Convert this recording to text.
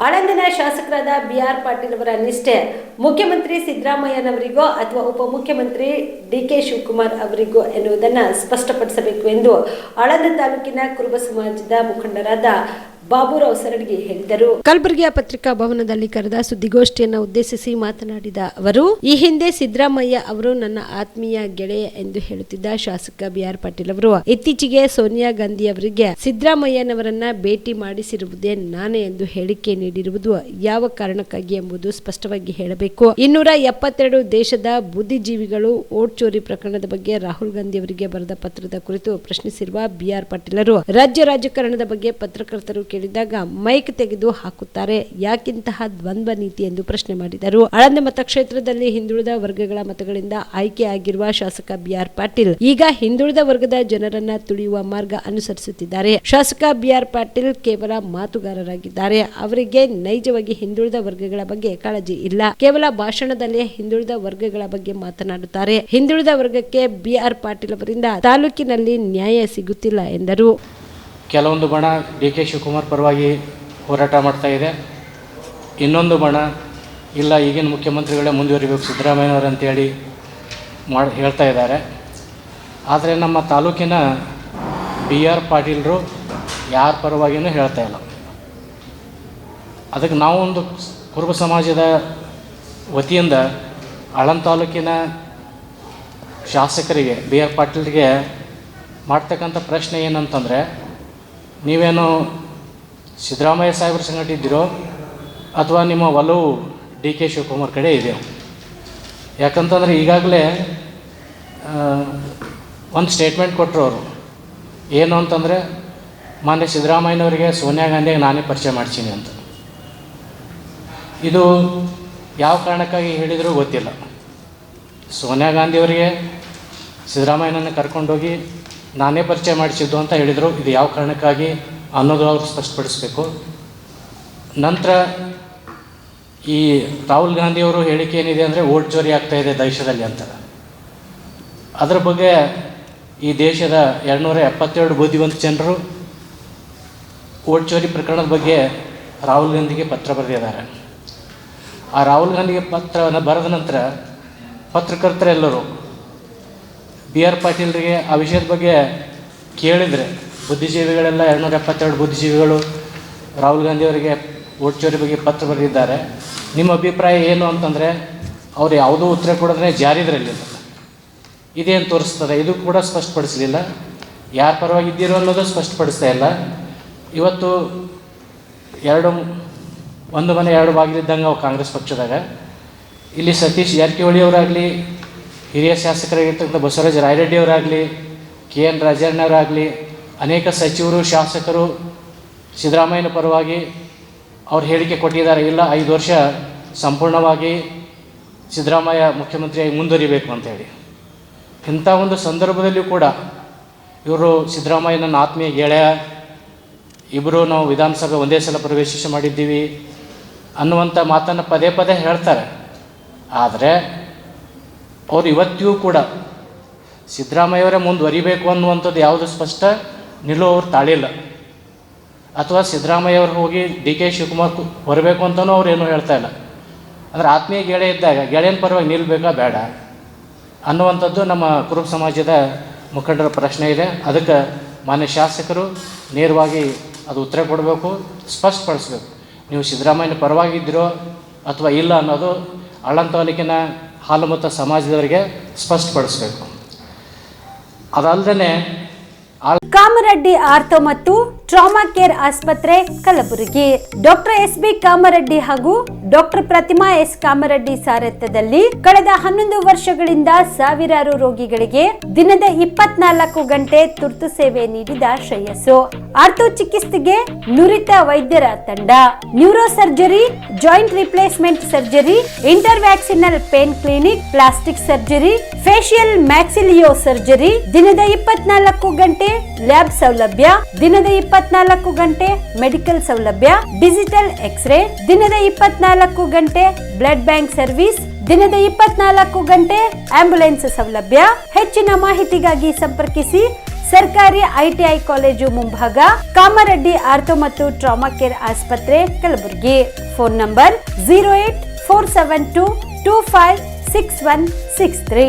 ಆಳಂದನ ಶಾಸಕರಾದ BR ಪಾಟೀಲ್ ಅವರ ನಿಷ್ಠೆ ಮುಖ್ಯಮಂತ್ರಿ ಸಿದ್ದರಾಮಯ್ಯನವರಿಗೋ ಅಥವಾ ಉಪಮುಖ್ಯಮಂತ್ರಿ DK ಶಿವಕುಮಾರ್ ಅವರಿಗೋ ಎನ್ನುವುದನ್ನು ಸ್ಪಷ್ಟಪಡಿಸಬೇಕು ಎಂದು ಆಳಂದ ತಾಲೂಕಿನ ಕುರುಬ ಸಮಾಜದ ಮುಖಂಡರಾದ ಬಾಬುರಾವ್ ಸರಡ್ಗಿ ಹೇಳಿದರು. ಕಲಬುರಗಿಯ ಪತ್ರಿಕಾ ಭವನದಲ್ಲಿ ಕರೆದ ಸುದ್ದಿಗೋಷ್ಠಿಯನ್ನು ಉದ್ದೇಶಿಸಿ ಮಾತನಾಡಿದ ಅವರು, ಈ ಹಿಂದೆ ಸಿದ್ದರಾಮಯ್ಯ ಅವರು ನನ್ನ ಆತ್ಮೀಯ ಗೆಳೆಯ ಎಂದು ಹೇಳುತ್ತಿದ್ದ ಶಾಸಕ BR ಪಾಟೀಲ್ ಅವರು ಇತ್ತೀಚೆಗೆ ಸೋನಿಯಾ ಗಾಂಧಿ ಅವರಿಗೆ ಸಿದ್ದರಾಮಯ್ಯನವರನ್ನ ಭೇಟಿ ಮಾಡಿಸಿರುವುದೇ ನಾನೇ ಎಂದು ಹೇಳಿಕೆ ನೀಡಿರುವುದು ಯಾವ ಕಾರಣಕ್ಕಾಗಿ ಎಂಬುದು ಸ್ಪಷ್ಟವಾಗಿ ಹೇಳಬೇಕು. 272 ದೇಶದ ಬುದ್ಧಿಜೀವಿಗಳು ವೋಟ್ ಚೋರಿ ಪ್ರಕರಣದ ಬಗ್ಗೆ ರಾಹುಲ್ ಗಾಂಧಿ ಅವರಿಗೆ ಬರೆದ ಪತ್ರದ ಕುರಿತು ಪ್ರಶ್ನಿಸಿರುವ BR ಪಾಟೀಲರು ರಾಜ್ಯ ರಾಜಕಾರಣದ ಬಗ್ಗೆ ಪತ್ರಕರ್ತರು ಕೇಳಿದಾಗ ಮೈಕ್ ತೆಗೆದು ಹಾಕುತ್ತಾರೆ. ಯಾಕಿಂತಹ ದ್ವಂದ್ವ ನೀತಿ ಎಂದು ಪ್ರಶ್ನೆ ಮಾಡಿದರು. ಆಳಂದ ಮತಕ್ಷೇತ್ರದಲ್ಲಿ ಹಿಂದುಳಿದ ವರ್ಗಗಳ ಮತಗಳಿಂದ ಆಯ್ಕೆ ಆಗಿರುವ ಶಾಸಕ BR ಪಾಟೀಲ್ ಈಗ ಹಿಂದುಳಿದ ವರ್ಗದ ಜನರನ್ನ ತುಳಿಯುವ ಮಾರ್ಗ ಅನುಸರಿಸುತ್ತಿದ್ದಾರೆ. ಶಾಸಕ BR ಪಾಟೀಲ್ ಕೇವಲ ಮಾತುಗಾರರಾಗಿದ್ದಾರೆ. ಅವರಿಗೆ ನೈಜವಾಗಿ ಹಿಂದುಳಿದ ವರ್ಗಗಳ ಬಗ್ಗೆ ಕಾಳಜಿ ಇಲ್ಲ. ಕೇವಲ ಭಾಷಣದಲ್ಲೇ ಹಿಂದುಳಿದ ವರ್ಗಗಳ ಬಗ್ಗೆ ಮಾತನಾಡುತ್ತಾರೆ. ಹಿಂದುಳಿದ ವರ್ಗಕ್ಕೆ BR ಪಾಟೀಲ್ ಅವರಿಂದ ತಾಲೂಕಿನಲ್ಲಿ ನ್ಯಾಯ ಸಿಗುತ್ತಿಲ್ಲ ಎಂದರು. ಕೆಲವೊಂದು ಬಣ DK ಶಿವಕುಮಾರ್ ಪರವಾಗಿ ಹೋರಾಟ ಮಾಡ್ತಾ ಇದೆ. ಇನ್ನೊಂದು ಬಣ ಇಲ್ಲ, ಈಗಿನ ಮುಖ್ಯಮಂತ್ರಿಗಳೇ ಮುಂದುವರಿಬೇಕು ಸಿದ್ದರಾಮಯ್ಯನವರು ಅಂತೇಳಿ ಹೇಳ್ತಾ ಇದ್ದಾರೆ. ಆದರೆ ನಮ್ಮ ತಾಲೂಕಿನ BR ಪಾಟೀಲರು ಯಾರ ಪರವಾಗಿಯೂ ಹೇಳ್ತಾ ಇಲ್ಲ. ಅದಕ್ಕೆ ನಾವು ಒಂದು ಕುರುಬ ಸಮಾಜದ ವತಿಯಿಂದ ಆಳಂದ ತಾಲೂಕಿನ ಶಾಸಕರಿಗೆ BR ಪಾಟೀಲ್ರಿಗೆ ಮಾಡ್ತಕ್ಕಂಥ ಪ್ರಶ್ನೆ ಏನಂತಂದರೆ, ನೀವೇನು ಸಿದ್ದರಾಮಯ್ಯ ಸಾಹೇಬ್ರ ಸಂಗಟ ಇದ್ದೀರೋ ಅಥವಾ ನಿಮ್ಮ ಒಲವು DK ಶಿವಕುಮಾರ್ ಕಡೆ ಇದೆ? ಯಾಕಂತಂದರೆ ಈಗಾಗಲೇ ಒಂದು ಸ್ಟೇಟ್ಮೆಂಟ್ ಕೊಟ್ಟರು ಅವರು. ಏನು ಅಂತಂದರೆ, ಮಾನ್ಯ ಸಿದ್ದರಾಮಯ್ಯನವರಿಗೆ ಸೋನಿಯಾ ಗಾಂಧಿಗೆ ನಾನೇ ಪರಿಚಯ ಮಾಡ್ತೀನಿ ಅಂತ. ಇದು ಯಾವ ಕಾರಣಕ್ಕಾಗಿ ಹೇಳಿದರೂ ಗೊತ್ತಿಲ್ಲ. ಸೋನಿಯಾ ಗಾಂಧಿಯವರಿಗೆ ಸಿದ್ದರಾಮಯ್ಯನನ್ನು ಕರ್ಕೊಂಡೋಗಿ ನಾನೇ ಪರಿಚಯ ಮಾಡಿಸಿದ್ದು ಅಂತ ಹೇಳಿದರು. ಇದು ಯಾವ ಕಾರಣಕ್ಕಾಗಿ ಅನ್ನೋದು ಅವರು ಸ್ಪಷ್ಟಪಡಿಸಬೇಕು. ನಂತರ ಈ ರಾಹುಲ್ ಗಾಂಧಿಯವರು ಹೇಳಿಕೆ ಏನಿದೆ ಅಂದರೆ ವೋಟ್ ಚೋರಿ ಆಗ್ತಾಯಿದೆ ದೇಶದಲ್ಲಿ ಅಂತ. ಅದರ ಬಗ್ಗೆ ಈ ದೇಶದ 272 ಬುದ್ಧಿವಂತ ಜನರು ವೋಟ್ ಚೋರಿ ಪ್ರಕರಣದ ಬಗ್ಗೆ ರಾಹುಲ್ ಗಾಂಧಿಗೆ ಪತ್ರ ಬರೆದಿದ್ದಾರೆ. ಆ ರಾಹುಲ್ ಗಾಂಧಿಗೆ ಪತ್ರವನ್ನು ಬರೆದ ನಂತರ ಪತ್ರಕರ್ತರೆಲ್ಲರೂ BR ಪಾಟೀಲ್ರಿಗೆ ಆ ವಿಷಯದ ಬಗ್ಗೆ ಕೇಳಿದರೆ, ಬುದ್ಧಿಜೀವಿಗಳೆಲ್ಲ 272 ಬುದ್ಧಿಜೀವಿಗಳು ರಾಹುಲ್ ಗಾಂಧಿಯವರಿಗೆ ವೋಟ್ ಚೋರಿ ಬಗ್ಗೆ ಪತ್ರ ಬರೆದಿದ್ದಾರೆ. ನಿಮ್ಮ ಅಭಿಪ್ರಾಯ ಏನು ಅಂತಂದರೆ, ಅವ್ರು ಯಾವುದೂ ಉತ್ತರ ಕೊಡೋದ್ರೆ ಜಾರಿದ್ರಲ್ಲಿಲ್ಲ. ಇದೇನು ತೋರಿಸ್ತದೆ? ಇದು ಕೂಡ ಸ್ಪಷ್ಟಪಡಿಸಲಿಲ್ಲ. ಯಾರ ಪರವಾಗಿದ್ದೀರೋ ಅನ್ನೋದು ಸ್ಪಷ್ಟಪಡಿಸ್ತಾ ಇಲ್ಲ. ಇವತ್ತು ಒಂದು ಮನೆ ಎರಡು ಬಾಗಿಲಿದ್ದಂಗೆ ಅವು ಕಾಂಗ್ರೆಸ್ ಪಕ್ಷದಾಗ. ಇಲ್ಲಿ ಸತೀಶ್ ಜಾರಕಿಹೊಳಿ ಅವರಾಗಲಿ, ಹಿರಿಯ ಶಾಸಕರಾಗಿರ್ತಕ್ಕಂಥ ಬಸವರಾಜ ರಾಯರೆಡ್ಡಿ ಅವರಾಗಲಿ, KN ರಾಜಣ್ಣವರಾಗಲಿ, ಅನೇಕ ಸಚಿವರು ಶಾಸಕರು ಸಿದ್ದರಾಮಯ್ಯನ ಪರವಾಗಿ ಅವ್ರು ಹೇಳಿಕೆ ಕೊಟ್ಟಿದ್ದಾರೆ. ಇಲ್ಲ, 5 ವರ್ಷ ಸಂಪೂರ್ಣವಾಗಿ ಸಿದ್ದರಾಮಯ್ಯ ಮುಖ್ಯಮಂತ್ರಿಯಾಗಿ ಮುಂದುವರಿಬೇಕು ಅಂತೇಳಿ. ಇಂಥ ಒಂದು ಸಂದರ್ಭದಲ್ಲಿಯೂ ಕೂಡ ಇವರು ಸಿದ್ದರಾಮಯ್ಯ ನನ್ನ ಆತ್ಮೀಯ ಗೆಳೆಯ, ಇಬ್ಬರು ನಾವು ವಿಧಾನಸಭೆ ಒಂದೇ ಸಲ ಪ್ರವೇಶ ಮಾಡಿದ್ದೀವಿ ಅನ್ನುವಂಥ ಮಾತನ್ನು ಪದೇ ಪದೇ ಹೇಳ್ತಾರೆ. ಆದರೆ ಅವರು ಇವತ್ತಿಗೂ ಕೂಡ ಸಿದ್ದರಾಮಯ್ಯವರೇ ಮುಂದುವರಿಬೇಕು ಅನ್ನುವಂಥದ್ದು ಯಾವುದು ಸ್ಪಷ್ಟ ನಿಲುವು ಅವ್ರು ತಾಳಿಲ್ಲ. ಅಥವಾ ಸಿದ್ದರಾಮಯ್ಯವ್ರು ಹೋಗಿ DK ಶಿವಕುಮಾರ್ ಬರಬೇಕು ಅಂತಲೂ ಅವ್ರು ಏನೂ ಹೇಳ್ತಾ ಇಲ್ಲ. ಅಂದರೆ ಆತ್ಮೀಯ ಗೆಳೆಯ ಇದ್ದಾಗ ಗೆಳೆಯನ ಪರವಾಗಿ ನಿಲ್ಲಬೇಕಾ ಬೇಡ ಅನ್ನುವಂಥದ್ದು ನಮ್ಮ ಕುರುಬ ಸಮಾಜದ ಮುಖಂಡರ ಪ್ರಶ್ನೆ ಇದೆ. ಅದಕ್ಕೆ ಮಾನ್ಯ ಶಾಸಕರು ನೇರವಾಗಿ ಅದು ಉತ್ತರ ಕೊಡಬೇಕು, ಸ್ಪಷ್ಟಪಡಿಸ್ಬೇಕು. ನೀವು ಸಿದ್ದರಾಮಯ್ಯನ ಪರವಾಗಿದ್ದೀರೋ ಅಥವಾ ಇಲ್ಲ ಅನ್ನೋದು ಆಳಂದ ತಾಲೂಕಿನ ಹಾಲು ಮತ್ತು ಸಮಾಜದವರಿಗೆ ಸ್ಪಷ್ಟಪಡಿಸಬೇಕು. ಅದಲ್ಲದೆ ಕಾಮರೆಡ್ಡಿ ಆರ್ಥೋ ಮತ್ತು ಟ್ರಾಮಾ ಕೇರ್ ಆಸ್ಪತ್ರೆ ಕಲಬುರಗಿ ಡಾಕ್ಟರ್ SB ಕಾಮರೆಡ್ಡಿ ಹಾಗೂ ಡಾಕ್ಟರ್ ಪ್ರತಿಮಾ S ಕಾಮರೆಡ್ಡಿ ಸಾರಥ್ಯದಲ್ಲಿ ಕಳೆದ 11 ವರ್ಷಗಳಿಂದ ಸಾವಿರಾರು ರೋಗಿಗಳಿಗೆ ದಿನದ 24 ಗಂಟೆ ತುರ್ತು ಸೇವೆ ನೀಡಿದ ಶ್ರೇಯಸ್ಸು. ಆರ್ಥೋ ಚಿಕಿತ್ಸೆಗೆ ನುರಿತ ವೈದ್ಯರ ತಂಡ, neuro surgery, joint replacement surgery, interventional pain clinic, plastic surgery, facial maxillo surgery, ದಿನದ 24 ಗಂಟೆ ಲ್ಯಾಬ್ ಸೌಲಭ್ಯ, ದಿನದ 24 ಗಂಟೆ ಮೆಡಿಕಲ್ ಸೌಲಭ್ಯ, ಡಿಜಿಟಲ್ ಎಕ್ಸ್ರೇ, ದಿನದ 24 ಗಂಟೆ ಬ್ಲಡ್ ಬ್ಯಾಂಕ್ ಸರ್ವಿಸ್, ದಿನದ 24 ಗಂಟೆ ಆಂಬ್ಯುಲೆನ್ಸ್ ಸೌಲಭ್ಯ. ಹೆಚ್ಚಿನ ಮಾಹಿತಿಗಾಗಿ ಸಂಪರ್ಕಿಸಿ ಸರ್ಕಾರಿ ಐಟಿಐ ಕಾಲೇಜು ಮುಂಭಾಗ, ಕಾಮರೆಡ್ಡಿ ಆರ್ಥೋ ಮತ್ತು ಟ್ರಾಮಾ ಕೇರ್ ಆಸ್ಪತ್ರೆ, ಕಲಬುರಗಿ. Phone number 084722566163.